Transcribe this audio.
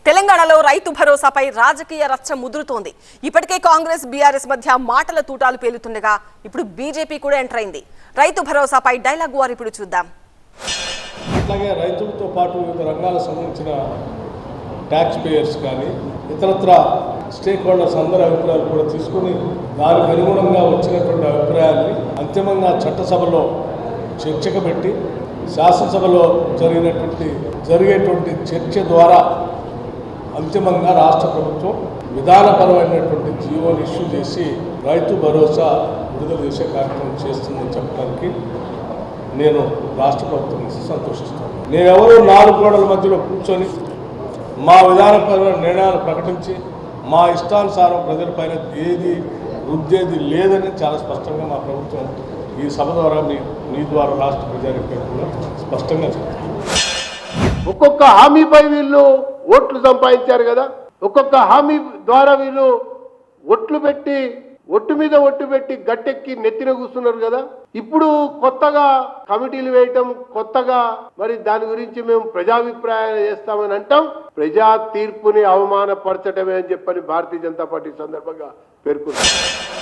తెలంగాణలో రైతు భరోసాపై రాజకీయ రచ్చ ముదురుతోంది. ఇప్పటికే కాంగ్రెస్ బీఆర్ఎస్ మధ్య మాటల తూటాలు పేలుతుండగా ఇప్పుడు బీజేపీ కూడా ఎంటర్ అయింది. రైతు భరోసాపై డైలాగ్ వార్ ఇప్పుడు చూద్దాం. అట్లాగే రైతులతో పాటు వివిధ రంగాలకు సంబంధించిన ట్యాక్స్ పేయర్స్ కానీ ఇతరత్ర స్టేక్ హోల్డర్స్ అందరి అభిప్రాయాలు కూడా తీసుకుని దానికి అనుగుణంగా వచ్చినటువంటి అభిప్రాయాన్ని అంతిమంగా చట్టసభలో చర్చకు పెట్టి శాసనసభలో జరిగేటువంటి చర్చ ద్వారా అంతిమంగా రాష్ట్ర ప్రభుత్వం విధానపరమైనటువంటి జీవోని ఇష్యూ చేసి రైతు భరోసా విడుదల చేసే కార్యక్రమం చేస్తుందని చెప్పడానికి నేను రాష్ట్ర ప్రభుత్వం నుంచి సంతోషిస్తాను. నేనెవరూ 4 గోడల మధ్యలో కూర్చొని మా విధానపరమైన నిర్ణయాలు ప్రకటించి మా ఇష్టానుసారం ప్రజలపైన ఏది రుద్దేది లేదని చాలా స్పష్టంగా మా ప్రభుత్వం ఈ సభ ద్వారా మీ ద్వారా రాష్ట్ర ప్రజానికి కూడా స్పష్టంగా చెప్తాను. ఒక్కొక్క హామీపై వీళ్ళు ఓట్లు సంపాదించారు కదా, ఒక్కొక్క హామీ ద్వారా వీళ్ళు ఒట్టు మీద ఒట్టు పెట్టి గట్టెక్కి నెత్తిన కూర్చున్నారు కదా. ఇప్పుడు కొత్తగా కమిటీలు వేయటం, కొత్తగా మరి దాని గురించి మేము ప్రజాభిప్రాయాలు చేస్తామని అంటాం. ప్రజా తీర్పుని అవమానపరచడమే అని చెప్పని భారతీయ జనతా పార్టీ సందర్భంగా పేర్కొన్నారు.